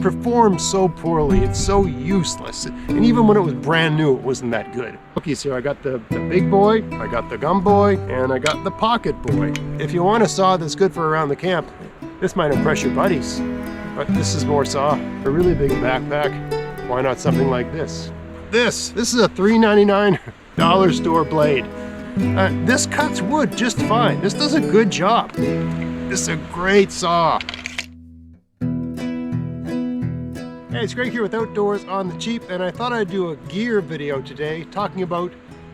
performs so poorly, it's so useless. And even when it was brand new, it wasn't that good. Okay, so I got the big boy, I got the gum boy, and I got the pocket boy. If you want a saw that's good for around the camp, this might impress your buddies. But this is more saw. A really big backpack, why not something like this? This is a $3.99 dollar store blade. This cuts wood just fine. This does a good job. This is a great saw. Hey, it's Greg here with Outdoors on the Cheap, and I thought I'd do a gear video today talking about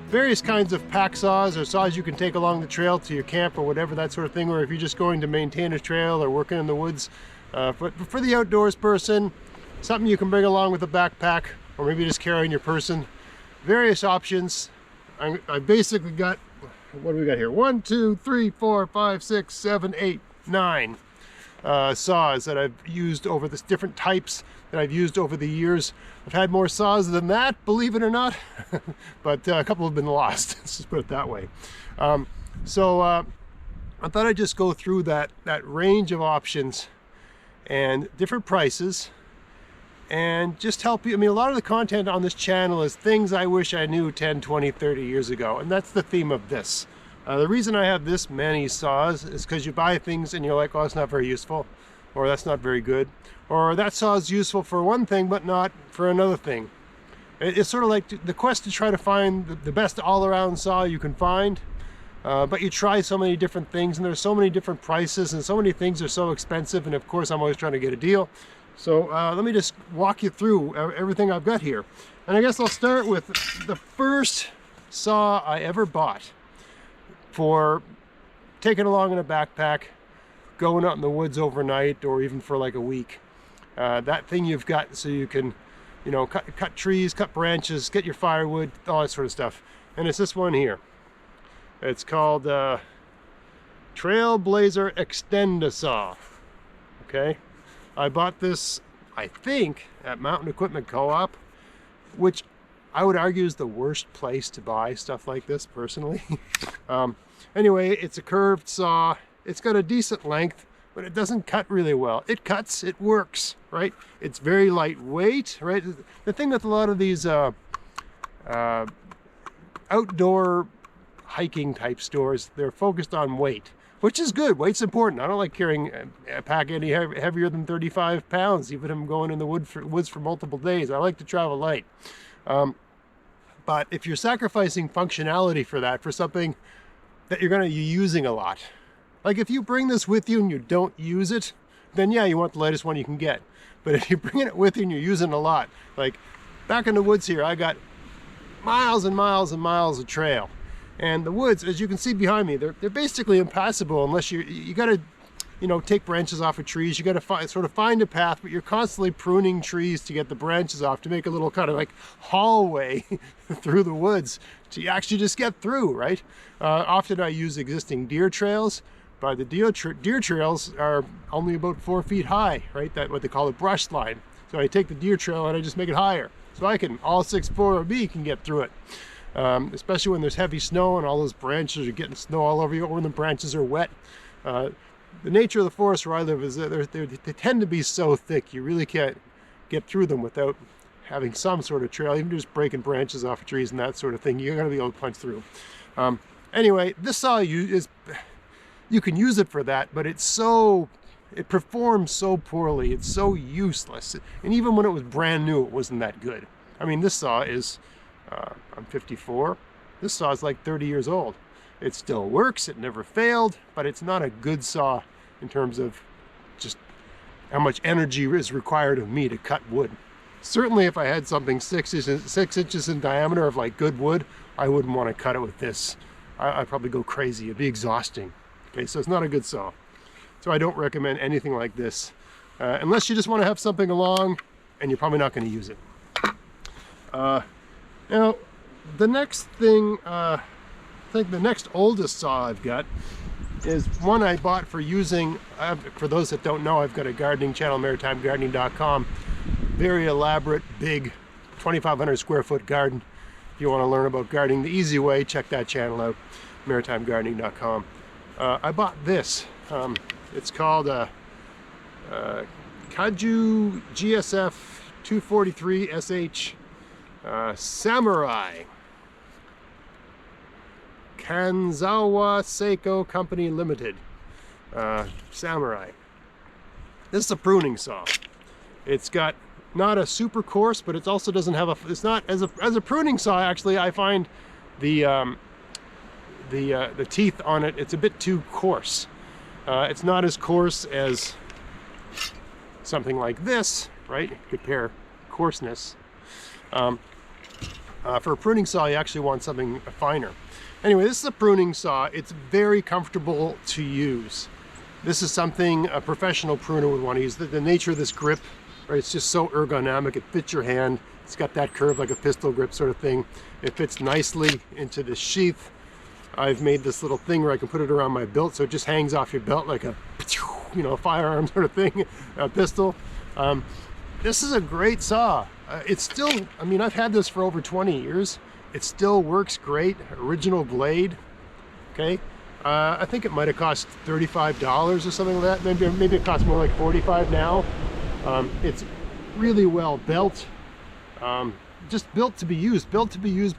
various kinds of pack saws or saws you can take along the trail to your camp or whatever, that sort of thing, or if you're just going to maintain a trail or working in the woods. But for the outdoors person, something you can bring along with a backpack or maybe just carry in your person. Various options. I basically got, what do we got here? 1, 2, 3, 4, 5, 6, 7, 8, 9 saws that I've used over the different types that I've used over the years. I've had more saws than that, believe it or not, but a couple have been lost. Let's just put it that way. I thought I'd just go through that range of options and different prices and just help you. I mean, a lot of the content on this channel is things I wish I knew 10, 20, 30 years ago, and that's the theme of this. The reason I have this many saws is because you buy things and you're like, oh, it's not very useful, or that's not very good, or that saw is useful for one thing but not for another thing. It's sort of like the quest to try to find the best all-around saw you can find, but you try so many different things and there's so many different prices and so many things are so expensive, and of course I'm always trying to get a deal. So let me just walk you through everything I've got here. And I guess I'll start with the first saw I ever bought for taking along in a backpack, going out in the woods overnight, or even for like a week. That thing you've got so you can, you know, cut trees, cut branches, get your firewood, all that sort of stuff. And it's this one here. It's called Trailblazer Extend-A-Saw. Okay, I bought this, I think, at Mountain Equipment Co-op, which I would argue is the worst place to buy stuff like this, personally. Anyway, it's a curved saw. It's got a decent length, but it doesn't cut really well. It cuts, it works, right? It's very lightweight, right? The thing with a lot of these outdoor hiking type stores, they're focused on weight, which is good. Weight's important. I don't like carrying a pack any heavier than 35 pounds, even if I'm going in the woods for multiple days. I like to travel light. But if you're sacrificing functionality for that, for something that you're using a lot, like if you bring this with you and you don't use it, then yeah, you want the lightest one you can get. But if you're bringing it with you and you're using it a lot, like back in the woods here, I got miles and miles and miles of trail. And the woods, as you can see behind me, they're basically impassable unless you got to, you know, take branches off of trees. You got to sort of find a path, but you're constantly pruning trees to get the branches off to make a little kind of like hallway through the woods to actually just get through, right? Often I use existing deer trails, but the deer trails are only about 4 feet high, right? That's what they call a brush line. So I take the deer trail and I just make it higher. So all 6'4" of me can get through it. Especially when there's heavy snow and all those branches are getting snow all over you, or when the branches are wet. The nature of the forest where I live is that they tend to be so thick you really can't get through them without having some sort of trail, even just breaking branches off of trees and that sort of thing. You're going to be able to punch through. Anyway, this saw you can use it for that, but it performs so poorly. It's so useless. And even when it was brand new, it wasn't that good. I mean, this saw is, I'm 54. This saw is like 30 years old. It still works, it never failed, but it's not a good saw in terms of just how much energy is required of me to cut wood. Certainly if I had something 6 inches in diameter of like good wood, I wouldn't want to cut it with this. I'd probably go crazy. It'd be exhausting. Okay, so it's not a good saw. So I don't recommend anything like this, unless you just want to have something along and you're probably not going to use it. Now, the next thing, I think the next oldest saw I've got is one I bought for using, for those that don't know, I've got a gardening channel, maritimegardening.com. Very elaborate, big, 2,500 square foot garden. If you want to learn about gardening the easy way, check that channel out, maritimegardening.com. I bought this. It's called Kaju GSF 243 SH Samurai. Kanzawa Seiko Company Limited. Samurai. This is a pruning saw. It's got not a super coarse, but it also doesn't have a, it's not, as a pruning saw, actually, I find the teeth on it, it's a bit too coarse. It's not as coarse as something like this, right? Compare coarseness. For a pruning saw, you actually want something finer. Anyway, this is a pruning saw. It's very comfortable to use. This is something a professional pruner would want to use. The nature of this grip, right? It's just so ergonomic. It fits your hand. It's got that curve like a pistol grip sort of thing. It fits nicely into the sheath. I've made this little thing where I can put it around my belt, so it just hangs off your belt like a, you know, firearm sort of thing, a pistol. This is a great saw. It's still, I mean, I've had this for over 20 years. It still works great. Original blade. Okay. I think it might have cost $35 or something like that. Maybe it costs more like $45 now. It's really well built. Just built to be used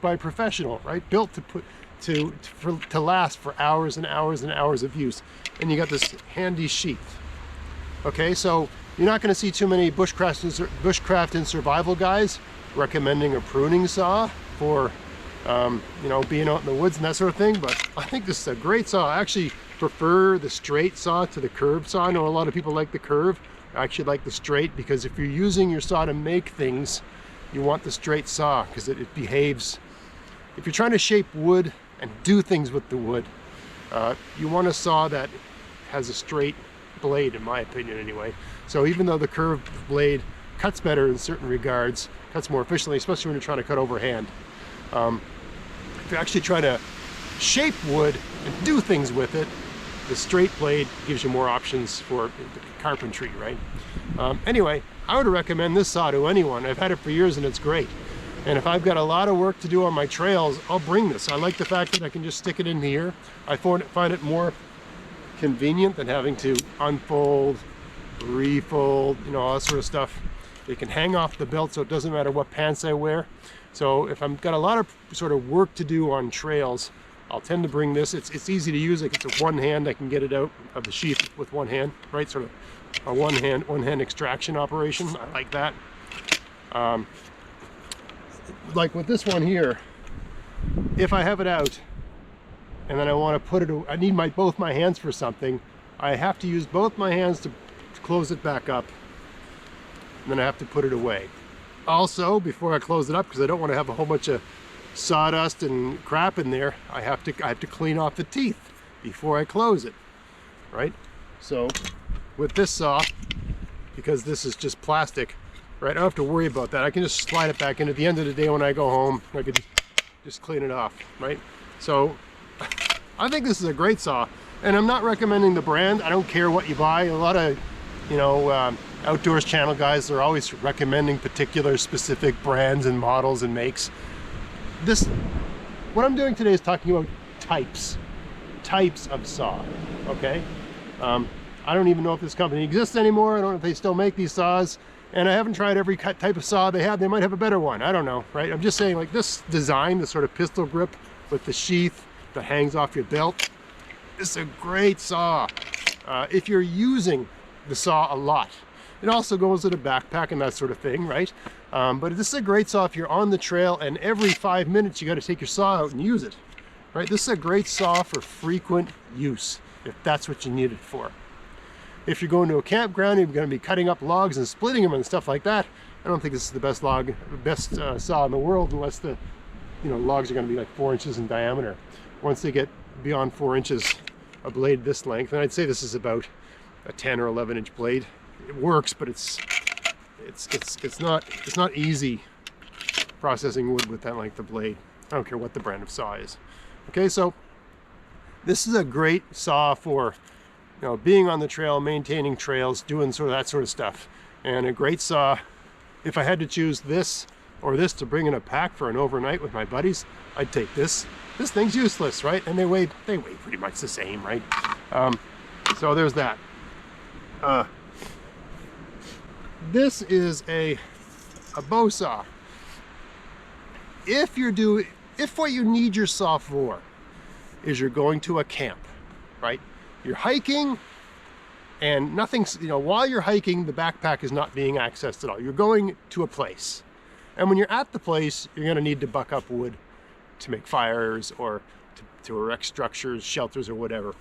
by a professional, right? Built to put to last for hours and hours and hours of use. And you got this handy sheath. Okay, so you're not going to see too many bushcraft and survival guys recommending a pruning saw for you know, being out in the woods and that sort of thing, but I think this is a great saw. I actually prefer the straight saw to the curved saw. I know a lot of people like the curve. I actually like the straight, because if you're using your saw to make things, you want the straight saw because it behaves. If you're trying to shape wood and do things with the wood, you want a saw that has a straight blade, in my opinion anyway. So even though the curved blade cuts better in certain regards, cuts more efficiently, especially when you're trying to cut overhand. If you actually try to shape wood and do things with it, the straight blade gives you more options for carpentry, right? Anyway, I would recommend this saw to anyone. I've had it for years and it's great. And if I've got a lot of work to do on my trails, I'll bring this. I like the fact that I can just stick it in here. I find it more convenient than having to unfold, refold, you know, all that sort of stuff. It can hang off the belt, so it doesn't matter what pants I wear. So if I've got a lot of sort of work to do on trails, I'll tend to bring this. It's easy to use. Like, it's a one hand. I can get it out of the sheath with one hand, right? Sort of a one hand extraction operation. I like that. Like with this one here, if I have it out and then I want to put it, I need both my hands for something, I have to use both my hands to close it back up, and then I have to put it away. Also, before I close it up, because I don't want to have a whole bunch of sawdust and crap in there, I have to clean off the teeth before I close it, right? So with this saw, because this is just plastic, right, I don't have to worry about that. I can just slide it back in. At the end of the day when I go home, I can just clean it off, right? So I think this is a great saw, and I'm not recommending the brand. I don't care what you buy. A lot of, you know, outdoors channel guys are always recommending particular specific brands and models and makes. What I'm doing today is talking about types of saw, okay? I don't even know if this company exists anymore. I don't know if they still make these saws, and I haven't tried every type of saw they have. They might have a better one, I don't know, right? I'm just saying, like, this design, this sort of pistol grip with the sheath that hangs off your belt, this is a great saw. If you're using the saw a lot. It also goes in a backpack and that sort of thing, right? But this is a great saw if you're on the trail and every 5 minutes you got to take your saw out and use it, right? This is a great saw for frequent use, if that's what you need it for. If you're going to a campground, you're going to be cutting up logs and splitting them and stuff like that. I don't think this is the best saw in the world, unless the, you know, logs are going to be like 4 inches in diameter. Once they get beyond 4 inches, a blade this length, and I'd say this is about a 10 or 11 inch blade. It works, but it's not easy processing wood with that length of blade. I don't care what the brand of saw is. Okay, so this is a great saw for, you know, being on the trail, maintaining trails, doing sort of that sort of stuff. And a great saw, if I had to choose this or this to bring in a pack for an overnight with my buddies, I'd take this. This thing's useless, right? And they weigh pretty much the same, right? So there's that. This is a bow saw. If what you need your saw for is you're going to a camp, right? You're hiking and nothing's, while you're hiking, the backpack is not being accessed at all. You're going to a place. And when you're at the place, you're gonna need to buck up wood to make fires or to erect structures, shelters, or whatever.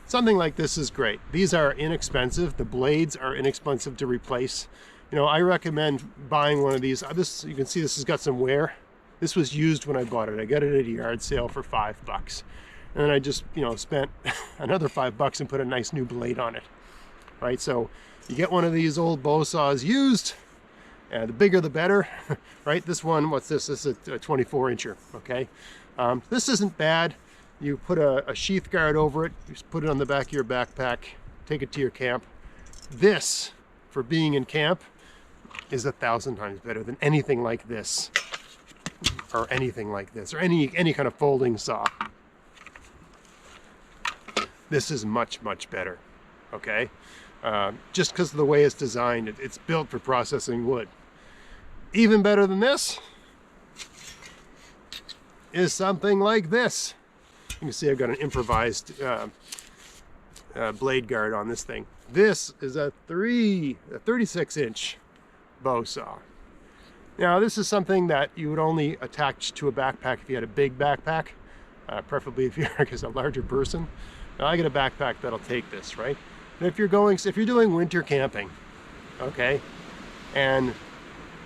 Something like this is great. These are inexpensive. The blades are inexpensive to replace. I recommend buying one of these. This, you can see this has got some wear. This was used when I bought it. I got it at a yard sale for $5. And then I just, spent another $5 and put a nice new blade on it, right? So you get one of these old bow saws used, the bigger the better, right? This one, what's this? This is a 24-incher, okay? This isn't bad. You put a sheath guard over it, you just put it on the back of your backpack, take it to your camp. This, for being in camp, is 1,000 times better than anything like this, or anything like this, or any kind of folding saw. This is much, much better, okay? Just because of the way it's designed, it's built for processing wood. Even better than this is something like this. You can see I've got an improvised blade guard on this thing. This is a 36-inch bow saw. Now, this is something that you would only attach to a backpack if you had a big backpack, preferably if you're a larger person. Now, I get a backpack that'll take this, right? And if you're doing winter camping, okay, and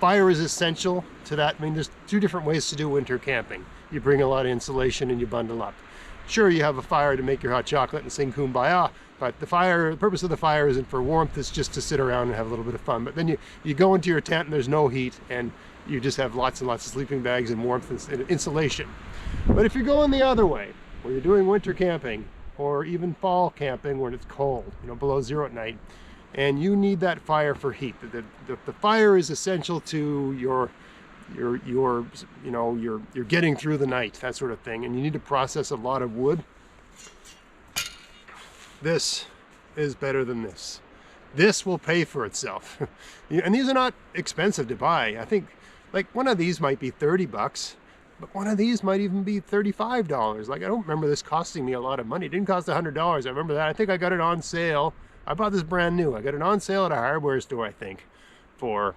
fire is essential to that. I mean, there's two different ways to do winter camping. You bring a lot of insulation and you bundle up. Sure, you have a fire to make your hot chocolate and sing kumbaya, but the purpose of the fire isn't for warmth, it's just to sit around and have a little bit of fun. But then you go into your tent and there's no heat and you just have lots and lots of sleeping bags and warmth and insulation. But if you're going the other way, where you're doing winter camping, or even fall camping when it's cold, below zero at night, and you need that fire for heat. The fire is essential to your getting through the night, that sort of thing, and you need to process a lot of wood. This is better than this. This will pay for itself. And these are not expensive to buy. I think like one of these might be $30, but one of these might even be $35. Like, I don't remember this costing me a lot of money. It didn't cost $100. I remember that. I think I got it on sale. I bought this brand new. I got it on sale at a hardware store, I think, for,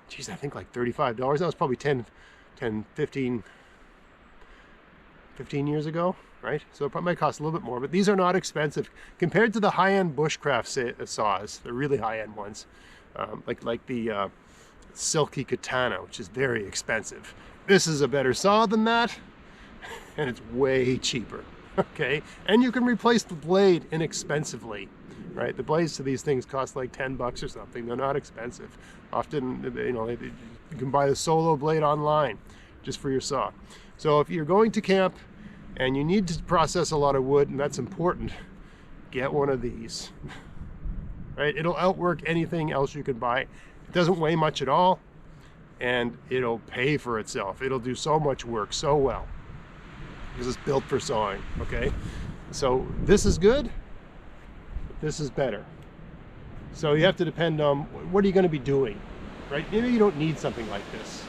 geez, I think like $35. That was probably 15 years ago, right? So it probably might cost a little bit more, but these are not expensive compared to the high-end bushcraft saws, the really high-end ones, like the Silky katana, which is very expensive. This is a better saw than that, and it's way cheaper, okay? And you can replace the blade inexpensively, right? The blades to these things cost like $10 or something. They're not expensive. Often, you can buy the solo blade online just for your saw. So if you're going to camp and you need to process a lot of wood, and that's important, get one of these, right? It'll outwork anything else you can buy. It doesn't weigh much at all, and it'll pay for itself. It'll do so much work so well because it's built for sawing, okay? So this is good, this is better. So you have to depend on what are you going to be doing, right? Maybe you don't need something like this,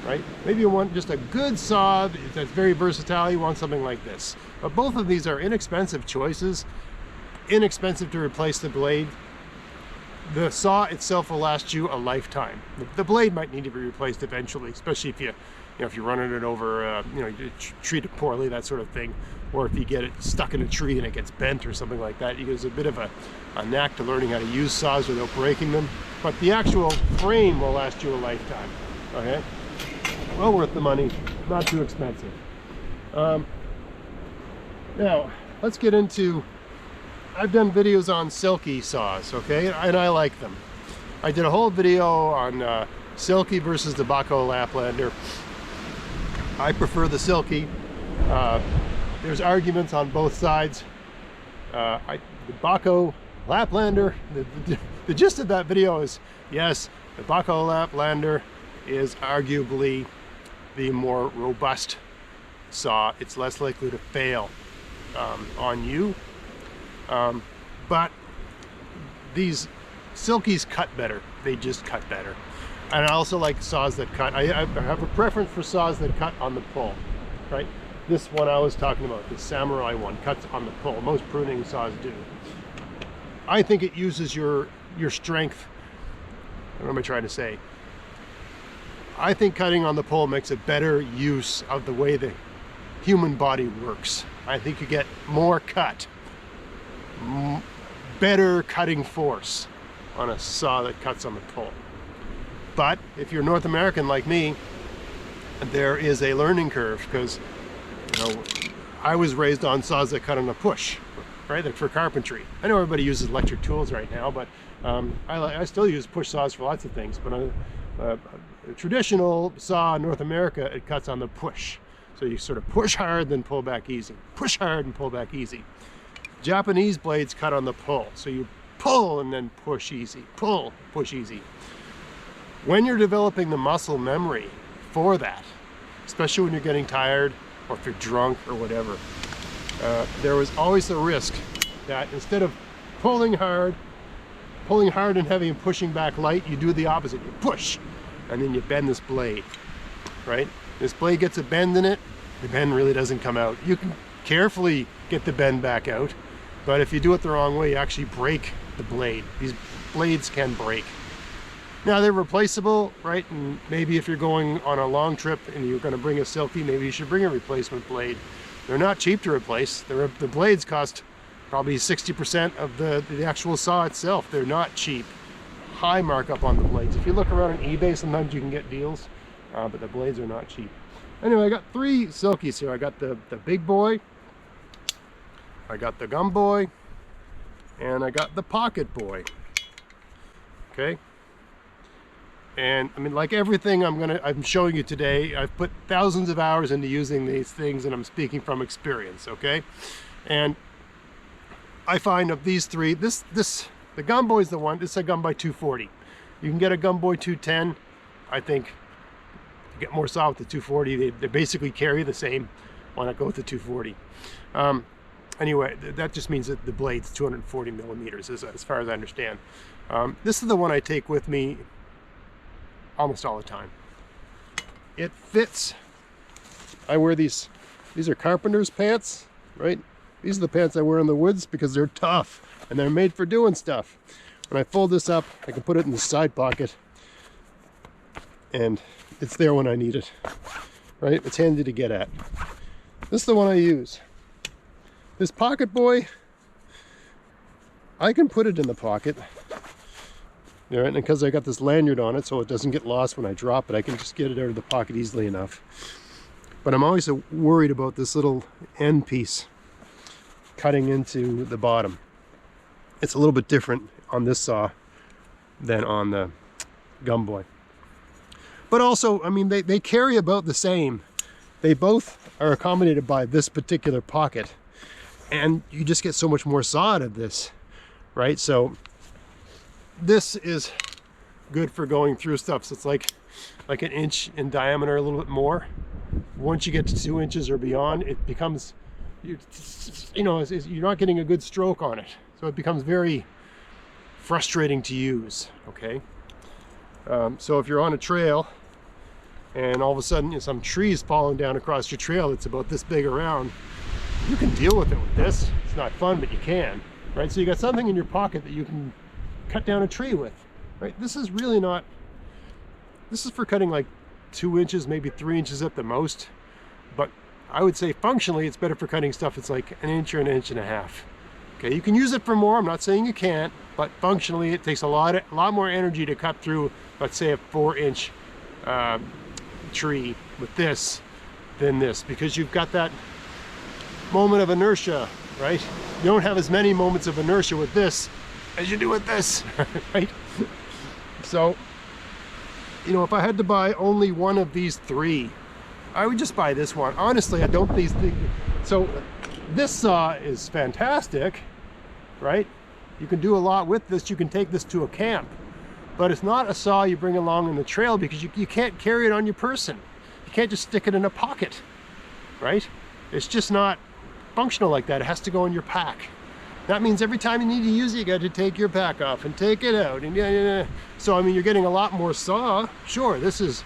right? Maybe you want just a good saw that's very versatile. You want something like this. But both of these are inexpensive choices, inexpensive to replace the blade. The saw itself will last you a lifetime. The blade might need to be replaced eventually, especially if if you're running it over, you treat it poorly, that sort of thing, or if you get it stuck in a tree and it gets bent or something like that. There's a bit of a knack to learning how to use saws without breaking them. But the actual frame will last you a lifetime. Okay, well worth the money, not too expensive. Now let's get into. I've done videos on Silky saws, okay, and I like them. I did a whole video on Silky versus the Baco Laplander. I prefer the Silky. There's arguments on both sides. The Baco Laplander, the gist of that video is, yes, the Baco Laplander is arguably the more robust saw. It's less likely to fail on you. But these Silkies cut better. they just cut better. And I also like saws that cut. I have a preference for saws that cut on the pull, right? This one I was talking about, the Samurai one, cuts on the pull. Most pruning saws do. I think it uses your strength. What am I trying to say? I think cutting on the pull makes a better use of the way the human body works. I think you get more cut, better cutting force on a saw that cuts on the pull. But if you're North American like me, there is a learning curve, because I was raised on saws that cut on a push, right? Like for carpentry. I know everybody uses electric tools right now, but I still use push saws for lots of things. But a traditional saw in North America, it cuts on the push. So you sort of push hard, then pull back easy. Push hard and pull back easy. Japanese blades cut on the pull. So you pull and then push easy. Pull, push easy. When you're developing the muscle memory for that, especially when you're getting tired or if you're drunk or whatever, there was always the risk that instead of pulling hard and heavy and pushing back light, you do the opposite. You push and then you bend this blade, right? This blade gets a bend in it, the bend really doesn't come out. You can carefully get the bend back out, but if you do it the wrong way, you actually break the blade. These blades can break. Now they're replaceable, right? And maybe if you're going on a long trip and you're going to bring a Silky, maybe you should bring a replacement blade. They're not cheap to replace. The blades cost probably 60% of the actual saw itself. They're not cheap. High markup on the blades. If you look around on eBay, sometimes you can get deals, but the blades are not cheap. Anyway, I got 3 Silkies here. I got the big boy, I got the gum boy, and I got the pocket boy. Okay. And I mean, like everything I'm showing you today, I've put thousands of hours into using these things, and I'm speaking from experience, okay? And I find of these 3, the gum boy is the one. This is a gum by 240. You can get a gum boy 210. I think to get more saw with the 240, they basically carry the same. Why not go with the 240? Anyway, that just means that the blade's 240 millimeters, as far as I understand. This is the one I take with me almost all the time. It fits. I wear these are carpenter's pants, right? These are the pants I wear in the woods because they're tough and they're made for doing stuff. When I fold this up, I can put it in the side pocket and it's there when I need it, right? It's handy to get at. This is the one I use. This pocket boy, I can put it in the pocket. All right, and because I got this lanyard on it so it doesn't get lost when I drop it, I can just get it out of the pocket easily enough. But I'm always worried about this little end piece cutting into the bottom. It's a little bit different on this saw than on the gum boy. But also, I mean, they carry about the same. They both are accommodated by this particular pocket, and you just get so much more saw out of this, right? So this is good for going through stuff. So it's like an inch in diameter, a little bit more. Once you get to 2 inches or beyond, it becomes, you're not getting a good stroke on it. So it becomes very frustrating to use, okay? So if you're on a trail and all of a sudden some trees falling down across your trail that's about this big around, you can deal with it with this. It's not fun, but you can, right? So you got something in your pocket that you can cut down a tree with, right? This is really not, this is for cutting like 2 inches, maybe 3 inches at the most, but I would say functionally it's better for cutting stuff that's like an inch or an inch and a half. Okay, you can use it for more, I'm not saying you can't, but functionally it takes a lot more energy to cut through, let's say, a 4-inch tree with this than this, because you've got that moment of inertia, right? You don't have as many moments of inertia with this as you do with this, right? So, if I had to buy only one of these 3, I would just buy this one. Honestly, I don't these things. So this saw is fantastic, right? You can do a lot with this. You can take this to a camp, but it's not a saw you bring along in the trail because you can't carry it on your person. You can't just stick it in a pocket, right? It's just not functional like that. It has to go in your pack. That means every time you need to use it, you got to take your pack off and take it out. And so, I mean, you're getting a lot more saw. Sure, this is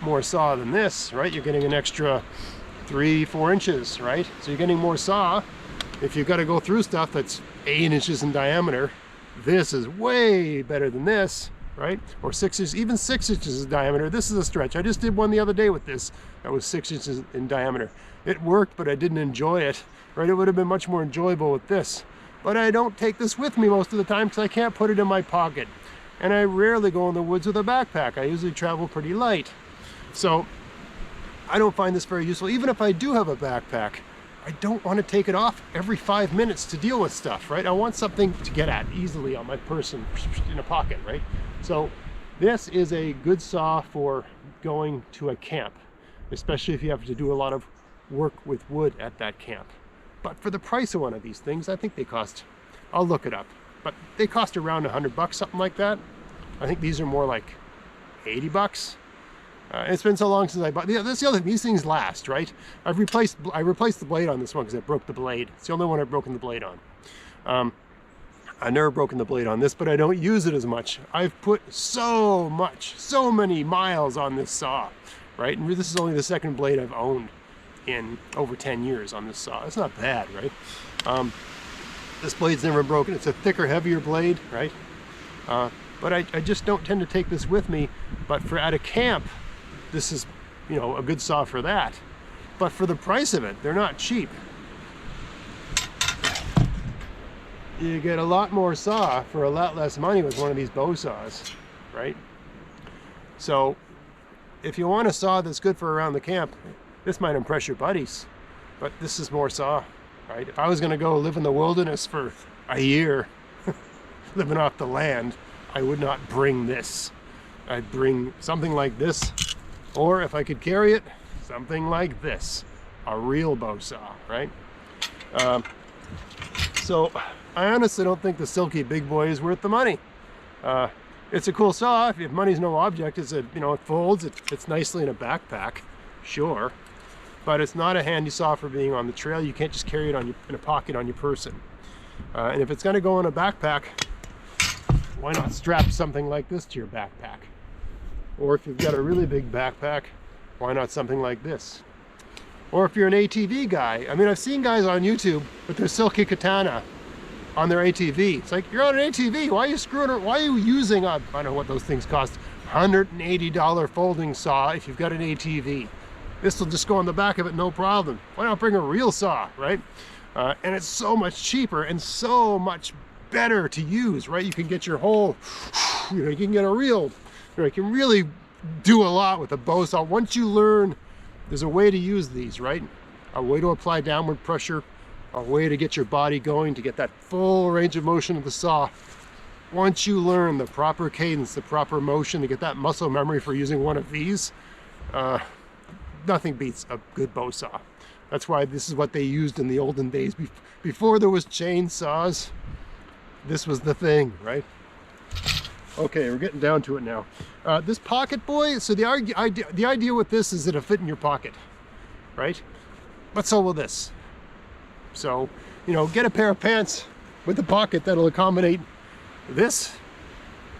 more saw than this, right? You're getting an extra 3-4 inches, right? So you're getting more saw. If you've got to go through stuff that's 8 inches in diameter, this is way better than this, right? Or 6 inches, even 6 inches in diameter. This is a stretch. I just did one the other day with this that was 6 inches in diameter. It worked, but I didn't enjoy it, right? It would have been much more enjoyable with this. But I don't take this with me most of the time because I can't put it in my pocket. And I rarely go in the woods with a backpack. I usually travel pretty light. So I don't find this very useful. Even if I do have a backpack, I don't want to take it off every 5 minutes to deal with stuff, right? I want something to get at easily on my person in a pocket, right? So this is a good saw for going to a camp, especially if you have to do a lot of work with wood at that camp. But for the price of one of these things, I think they cost, I'll look it up, but they cost around $100, something like that. I think these are more like 80 bucks. It's been so long since I bought. Yeah, that's the other thing. These things last, right? I replaced the blade on this one because I broke the blade. It's the only one I've broken the blade on. I've never broken the blade on this, but I don't use it as much. I've put so many miles on this saw, right? And this is only the second blade I've owned in over 10 years on this saw. It's not bad, right? This blade's never broken. It's a thicker, heavier blade, right? But I just don't tend to take this with me. But for at a camp, this is, you know, a good saw for that. But for the price of it, they're not cheap. You get a lot more saw for a lot less money with one of these bow saws, right? So if you want a saw that's good for around the camp, this might impress your buddies, but this is more saw, right? If I was gonna go live in the wilderness for a year, living off the land, I would not bring this. I'd bring something like this, or if I could carry it, something like this, a real bow saw, right? So I honestly don't think the Silky big boy is worth the money. It's a cool saw. If money's no object, it's it folds, it fits nicely in a backpack, sure. But it's not a handy saw for being on the trail. You can't just carry it in a pocket on your person. And if it's gonna go in a backpack, why not strap something like this to your backpack? Or if you've got a really big backpack, why not something like this? Or if you're an ATV guy, I mean, I've seen guys on YouTube with their Silky katana on their ATV. It's like, you're on an ATV, why are you screwing around? Why are you using I don't know what those things cost, $180 folding saw if you've got an ATV? This will just go on the back of it, no problem. Why not bring a real saw, right? And it's so much cheaper and so much better to use, right? You can get your whole, you can get a real, you can really do a lot with a bow saw. Once you learn, there's a way to use these, right? A way to apply downward pressure, a way to get your body going, to get that full range of motion of the saw. Once you learn the proper cadence, the proper motion, to get that muscle memory for using one of these, nothing beats a good bow saw. That's why this is what they used in the olden days. Before there was chainsaws, this was the thing, right? Okay, we're getting down to it now. This pocket boy, so the idea with this is it'll fit in your pocket, right? But so will this. So, get a pair of pants with a pocket that'll accommodate this,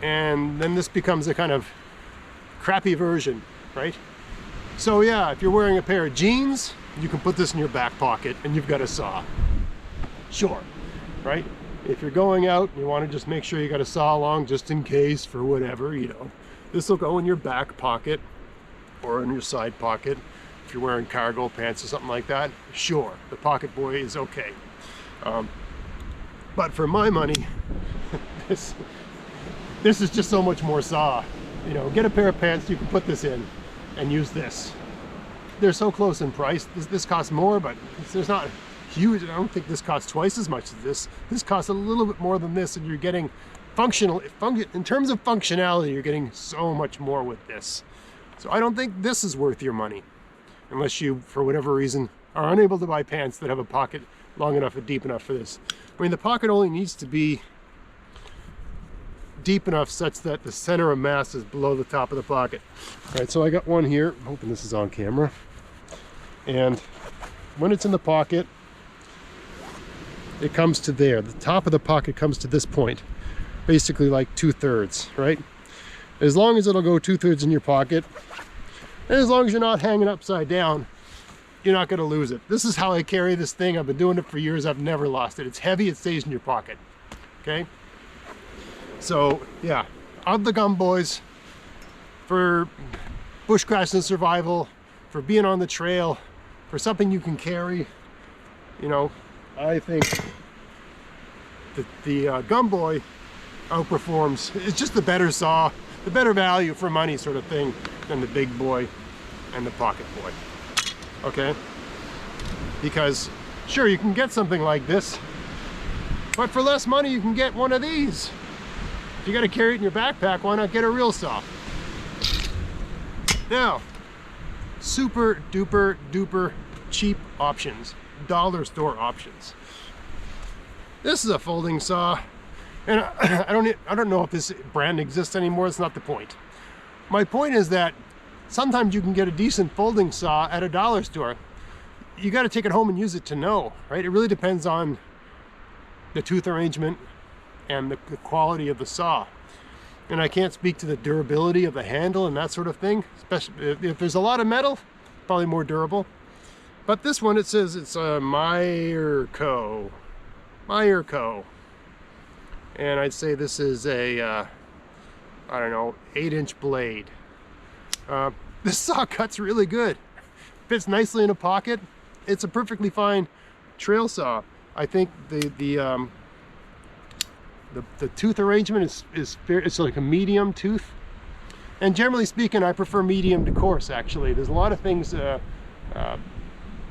and then this becomes a kind of crappy version, right? So yeah, if you're wearing a pair of jeans, you can put this in your back pocket and you've got a saw. Sure, right? If you're going out and you want to just make sure you got a saw along just in case for whatever, this will go in your back pocket or in your side pocket. If you're wearing cargo pants or something like that, sure, the pocket boy is okay. But for my money, this is just so much more saw. Get a pair of pants you can put this in and use this. They're so close in price. This costs more, but there's not huge. I don't think this costs twice as much as this. This costs a little bit more than this, and you're getting in terms of functionality, you're getting so much more with this. So I don't think this is worth your money, unless you, for whatever reason, are unable to buy pants that have a pocket long enough and deep enough for this. I mean, the pocket only needs to be deep enough such that the center of mass is below the top of the pocket. All right, so I got one here. I'm hoping this is on camera. And when it's in the pocket, it comes to there. The top of the pocket comes to this point, basically like 2/3, right? As long as it'll go 2/3 in your pocket, and as long as you're not hanging upside down, you're not going to lose it. This is how I carry this thing. I've been doing it for years. I've never lost it. It's heavy. It stays in your pocket. Okay? So, yeah. Of the gum boys, for bushcrafting and survival, for being on the trail, for something you can carry, you know, I think that the gum boy outperforms. It's just the better saw, the better value for money sort of thing than the big boy and the pocket boy. Okay? Because sure, you can get something like this, but for less money you can get one of these. If you got to carry it in your backpack, why not get a real saw? Now, super duper duper cheap options, dollar store options. This is a folding saw, and I don't know if this brand exists anymore. It's not the point. My point is that sometimes you can get a decent folding saw at a dollar store. You got to take it home and use it to know, right? It really depends on the tooth arrangement and the quality of the saw. And I can't speak to the durability of the handle and that sort of thing, especially if there's a lot of metal, probably more durable. But this one, it says it's a Meyer-Co. And I'd say this is a, I don't know, 8-inch blade. This saw cuts really good. Fits nicely in a pocket. It's a perfectly fine trail saw. I think the tooth arrangement is fair. It's like a medium tooth. And generally speaking, I prefer medium to coarse, actually. There's a lot of things,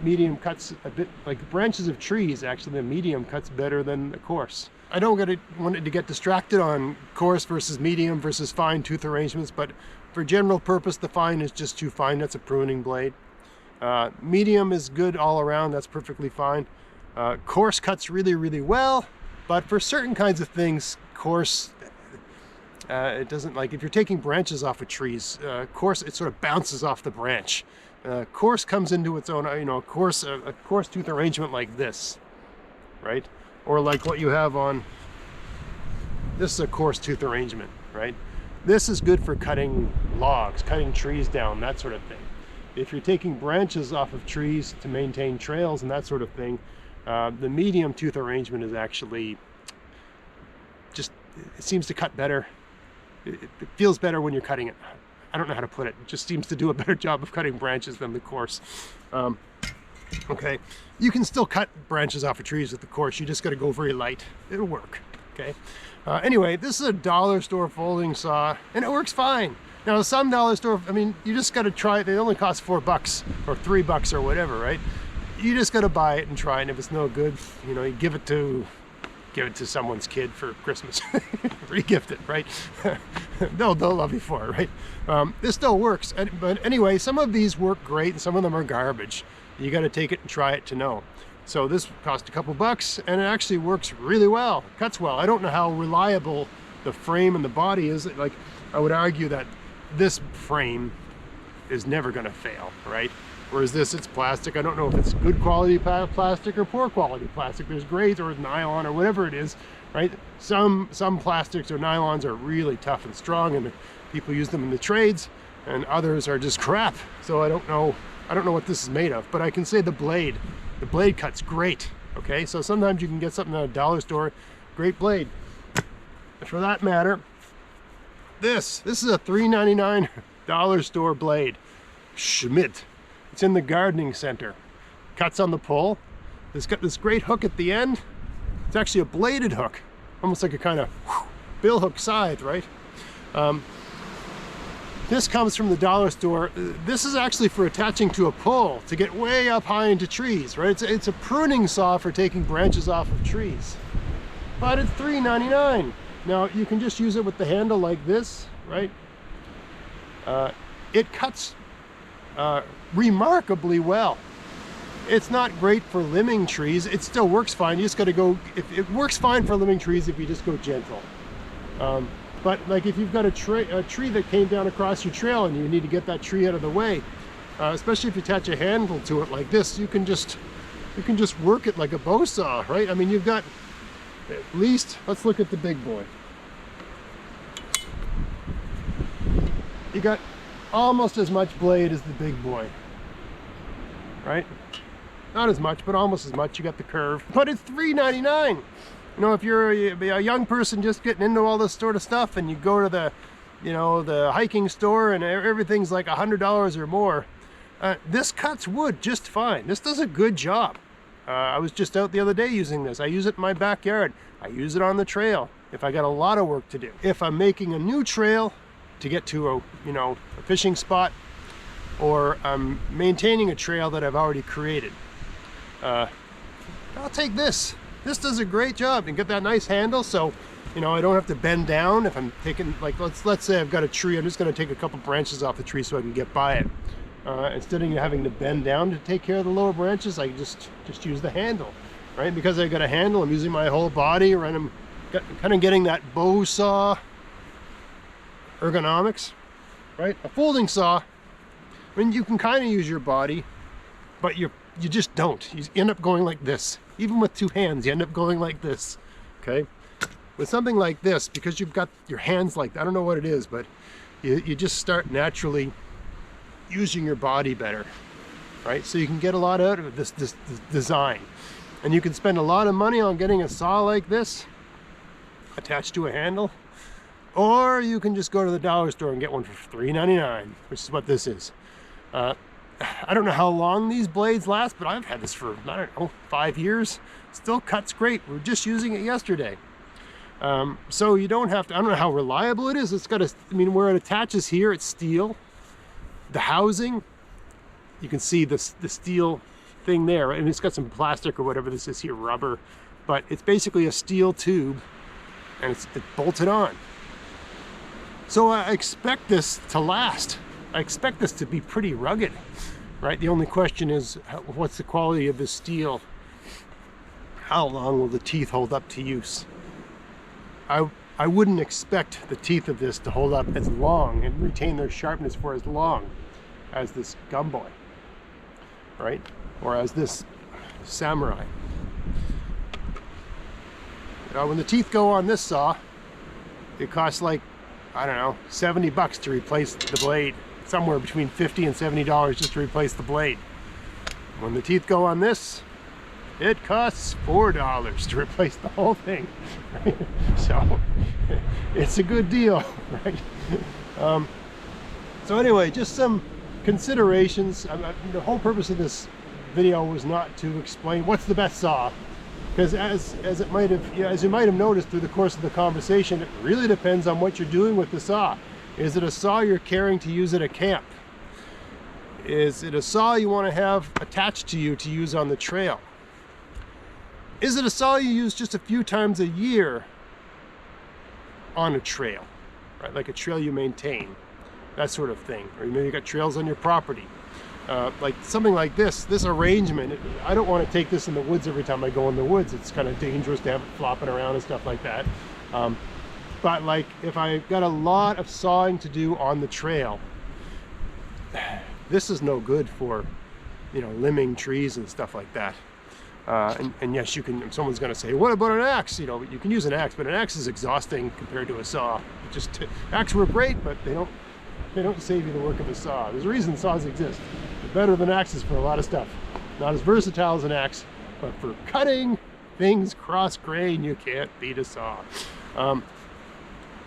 medium cuts a bit, like branches of trees, actually, the medium cuts better than the coarse. I don't want it to get distracted on coarse versus medium versus fine tooth arrangements, but for general purpose, the fine is just too fine. That's a pruning blade. Medium is good all around. That's perfectly fine. Coarse cuts really, really well, but for certain kinds of things, coarse, it doesn't, like if you're taking branches off of trees, coarse, it sort of bounces off the branch. Coarse comes into its own, you know, a coarse tooth arrangement like this, right? Or like what you have on, this is a coarse tooth arrangement, right? This is good for cutting logs, cutting trees down, that sort of thing. If you're taking branches off of trees to maintain trails and that sort of thing, the medium tooth arrangement is actually just, it seems to cut better. It feels better when you're cutting it. I don't know how to put it. It just seems to do a better job of cutting branches than the coarse. Okay, you can still cut branches off of trees with the coarse. You just got to go very light. It'll work. Okay. Anyway, this is a dollar store folding saw, and it works fine. Now, some dollar store, I mean, you just got to try it. They only cost $4 or $3 or whatever, right? You just got to buy it and try it. And if it's no good, you know, you give it to someone's kid for Christmas. Re-gift it, right? they'll love you for it, right? This still works. But anyway, some of these work great and some of them are garbage. You got to take it and try it to know. So this cost a couple bucks and it actually works really well. It cuts well. I don't know how reliable the frame and the body is. Like, I would argue that this frame is never going to fail, right? Whereas this, it's plastic. I don't know if it's good quality plastic or poor quality plastic. There's grades or nylon or whatever it is, right? Some plastics or nylons are really tough and strong and people use them in the trades, and others are just crap. So I don't know what this is made of, but I can say the blade cuts great. Okay, so sometimes you can get something at a dollar store, great blade. For that matter, this is a $3.99 dollar store blade, Schmidt. It's in the gardening center. Cuts on the pole. It's got this great hook at the end. It's actually a bladed hook, almost like a kind of bill hook scythe, right? This comes from the dollar store. This is actually for attaching to a pole to get way up high into trees, right? It's a pruning saw for taking branches off of trees. But it's $3.99. Now, you can just use it with the handle like this, right? It cuts remarkably well. It's not great for limbing trees. It still works fine. You just got to go, it works fine for limbing trees if you just go gentle. But like if you've got a tree that came down across your trail and you need to get that tree out of the way, especially if you attach a handle to it like this, you can just you can just work it like a bow saw, right? I mean, you've got at least, let's look at the big boy. You got almost as much blade as the big boy, right? Not as much, but almost as much. You got the curve, but it's $3.99. You know, if you're a young person just getting into all this sort of stuff, and you go to the, you know, the hiking store and everything's like $100 or more, this cuts wood just fine. This does a good job. I was just out the other day using this. I use it in my backyard. I use it on the trail if I got a lot of work to do. If I'm making a new trail to get to a, you know, a fishing spot, or I'm maintaining a trail that I've already created, I'll take this. This does a great job and get that nice handle, so you know I don't have to bend down if I'm taking, like, let's say I've got a tree. I'm just going to take a couple branches off the tree so I can get by it. Instead of having to bend down to take care of the lower branches, I just use the handle, right? Because I got a handle, I'm using my whole body, right? I'm kind of getting that bow saw ergonomics, right? A folding saw, I mean, you can kind of use your body, but you just don't. You end up going like this. Even with two hands, you end up going like this, okay? With something like this, because you've got your hands like, I don't know what it is, but you just start naturally using your body better, right? So you can get a lot out of this design. And you can spend a lot of money on getting a saw like this attached to a handle, or you can just go to the dollar store and get one for $3.99, which is what this is. I don't know how long these blades last, but I've had this for, I don't know, 5 years. Still cuts great. We were just using it yesterday. So you don't have to, I don't know how reliable it is. It's got a, I mean, where it attaches here, it's steel. The housing, you can see the steel thing there, and it's got some plastic or whatever this is here, rubber, but it's basically a steel tube, and it's bolted on. So I expect this to last. I expect this to be pretty rugged, right? The only question is, what's the quality of the steel? How long will the teeth hold up to use? I wouldn't expect the teeth of this to hold up as long and retain their sharpness for as long as this gumboy, right? Or as this samurai. Now, when the teeth go on this saw, it costs like, I don't know, 70 bucks to replace the blade. Somewhere between $50 and $70 just to replace the blade. When the teeth go on this, it costs $4 to replace the whole thing. Right? So it's a good deal, right? So anyway, just some considerations. The whole purpose of this video was not to explain what's the best saw, because as you might have noticed through the course of the conversation, it really depends on what you're doing with the saw. Is it a saw you're carrying to use at a camp? Is it a saw you want to have attached to you to use on the trail? Is it a saw you use just a few times a year on a trail, right? Like a trail you maintain, that sort of thing. Or maybe you got trails on your property. Like something like this arrangement, I don't want to take this in the woods every time I go in the woods. It's kind of dangerous to have it flopping around and stuff like that. But like if I got a lot of sawing to do on the trail, this is no good for, you know, limbing trees and stuff like that. And yes, you can, someone's going to say, what about an axe? You know, you can use an axe, but an axe is exhausting compared to a saw. Axe work great, but they don't save you the work of a saw. There's a reason saws exist. They're better than axes for a lot of stuff. Not as versatile as an axe, but for cutting things cross grain, you can't beat a saw.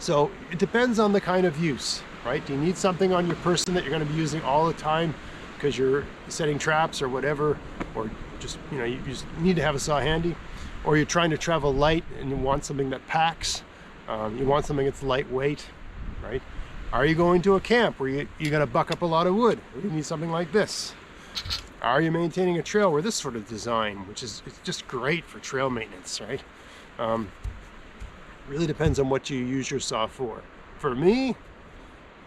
So it depends on the kind of use, right? Do you need something on your person that you're going to be using all the time because you're setting traps or whatever, or just, you know, you just need to have a saw handy, or you're trying to travel light and you want something that packs, you want something that's lightweight, right? Are you going to a camp where you got to buck up a lot of wood? You need something like this. Are you maintaining a trail where this sort of design, which is, it's just great for trail maintenance, right? Really depends on what you use your saw for. For me,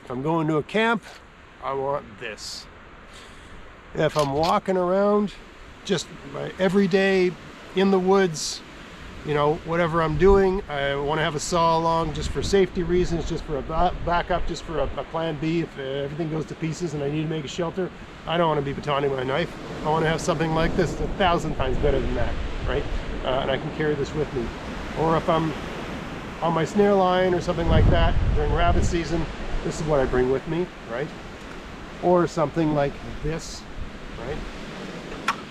if I'm going to a camp, I want this. If I'm walking around just my everyday in the woods, you know, whatever I'm doing. I want to have a saw along just for safety reasons, just for a backup, just for a plan B if everything goes to pieces and I need to make a shelter. I don't want to be batoning my knife. I want to have something like this. It's 1,000 times better than that, right? And I can carry this with me. Or if I'm on my snare line or something like that during rabbit season, this is what I bring with me, right? Or something like this, right?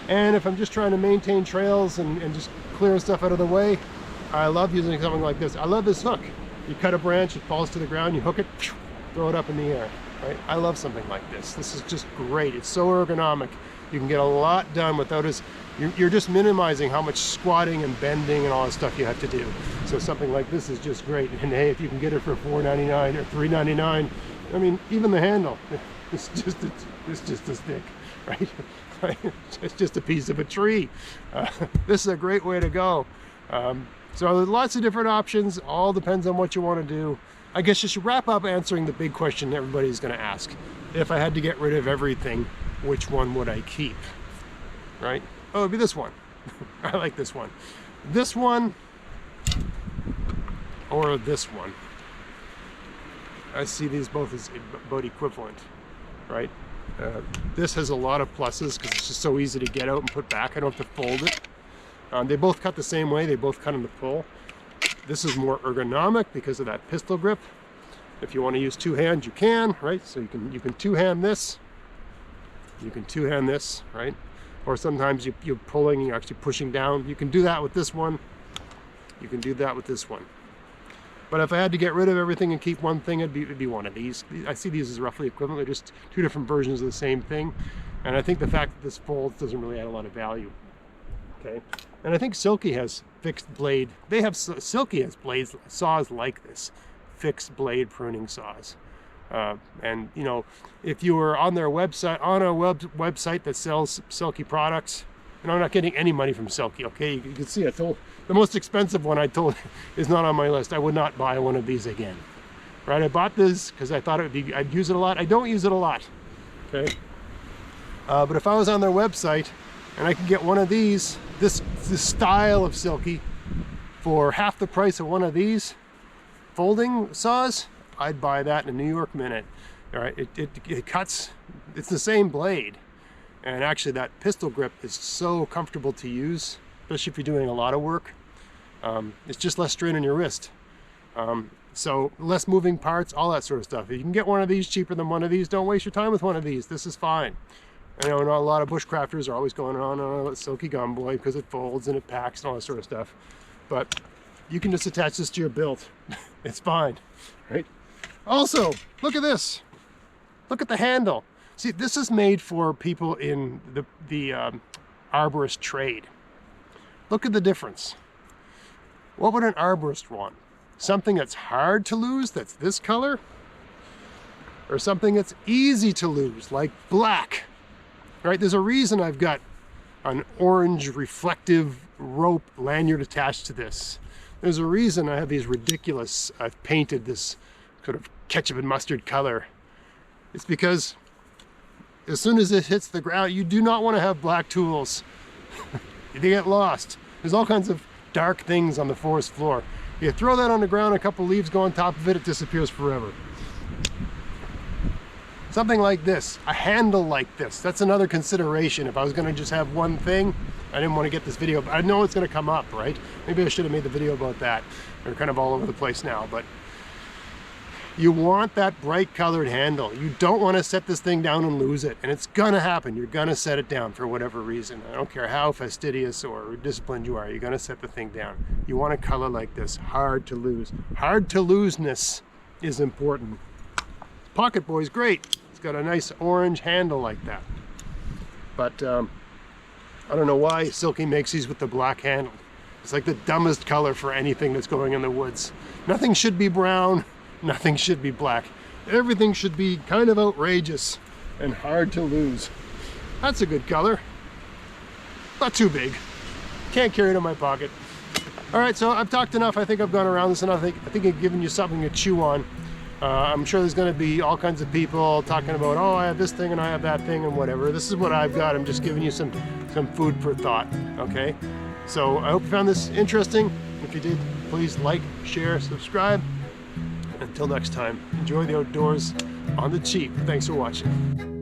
And if I'm just trying to maintain trails and just clear stuff out of the way, I love using something like this. I love this hook. You cut a branch, it falls to the ground, you hook it, throw it up in the air, right? I love something like this. This is just great. It's so ergonomic. You can get a lot done without as, you're just minimizing how much squatting and bending and all that stuff you have to do. So something like this is just great. And hey, if you can get it for $4.99 or $3.99, I mean, even the handle, it's just a stick, right? It's just a piece of a tree. This is a great way to go. So there's lots of different options. All depends on what you want to do. I guess just to wrap up answering the big question everybody's going to ask. If I had to get rid of everything, which one would I keep? Right? Oh, it'd be this one. I like this one. This one or this one. I see these both as about equivalent, right? This has a lot of pluses because it's just so easy to get out and put back. I don't have to fold it. They both cut the same way. They both cut in the pull. This is more ergonomic because of that pistol grip. If you want to use two hands, you can, right? So you can two-hand this. You can two-hand this, right? Or sometimes you're pulling, you're actually pushing down. You can do that with this one. You can do that with this one. But if I had to get rid of everything and keep one thing, it'd be one of these. I see these as roughly equivalent. They're just two different versions of the same thing. And I think the fact that this folds doesn't really add a lot of value. Okay. And I think Silky has fixed blade. Silky has saws like this, fixed blade pruning saws. And you know, if you were on their website, on a website that sells Silky products, and I'm not getting any money from Silky, okay? You can see I told, the most expensive one I told is not on my list. I would not buy one of these again, right? I bought this because I thought I'd use it a lot. I don't use it a lot, okay? But if I was on their website and I could get one of these, this style of Silky for half the price of one of these folding saws, I'd buy that in a New York minute. All right, it cuts, it's the same blade. And actually that pistol grip is so comfortable to use, especially if you're doing a lot of work. It's just less strain on your wrist. So less moving parts, all that sort of stuff. If you can get one of these cheaper than one of these, don't waste your time with one of these. This is fine. I know a lot of bushcrafters are always going on a Silky Gun Boy because it folds and it packs and all that sort of stuff. But you can just attach this to your build. It's fine, right? Also, look at this. Look at the handle. See, this is made for people in the arborist trade. Look at the difference. What would an arborist want? Something that's hard to lose, that's this color? Or something that's easy to lose, like black? Right? There's a reason I've got an orange reflective rope lanyard attached to this. There's a reason I have these ridiculous, I've painted this sort of ketchup and mustard color. It's because as soon as it hits the ground, you do not want to have black tools. They get lost. There's all kinds of dark things on the forest floor. You throw that on the ground, a couple leaves go on top of it, it disappears forever. Something like this, a handle like this, that's another consideration. If I was going to just have one thing, I didn't want to get this video, but I know it's going to come up, right? Maybe I should have made the video about that. They're kind of all over the place now, but you want that bright colored handle. You don't want to set this thing down and lose it, and it's going to happen. You're going to set it down for whatever reason. I don't care how fastidious or disciplined you are, you're going to set the thing down. You want a color like this, hard to lose. Hard to looseness is important. Pocket Boy's great. It's got a nice orange handle like that. But I don't know why Silky makes these with the black handle. It's like the dumbest color for anything that's going in the woods. Nothing should be brown, nothing should be black. Everything should be kind of outrageous and hard to lose. That's a good color. Not too big. Can't carry it in my pocket. All right, so I've talked enough. I think I've gone around this enough. I think I've given you something to chew on. I'm sure there's going to be all kinds of people talking about, oh, I have this thing and I have that thing and whatever. This is what I've got. I'm just giving you some food for thought, okay? So I hope you found this interesting. If you did, please like, share, subscribe. Until next time, enjoy the outdoors on the cheap. Thanks for watching.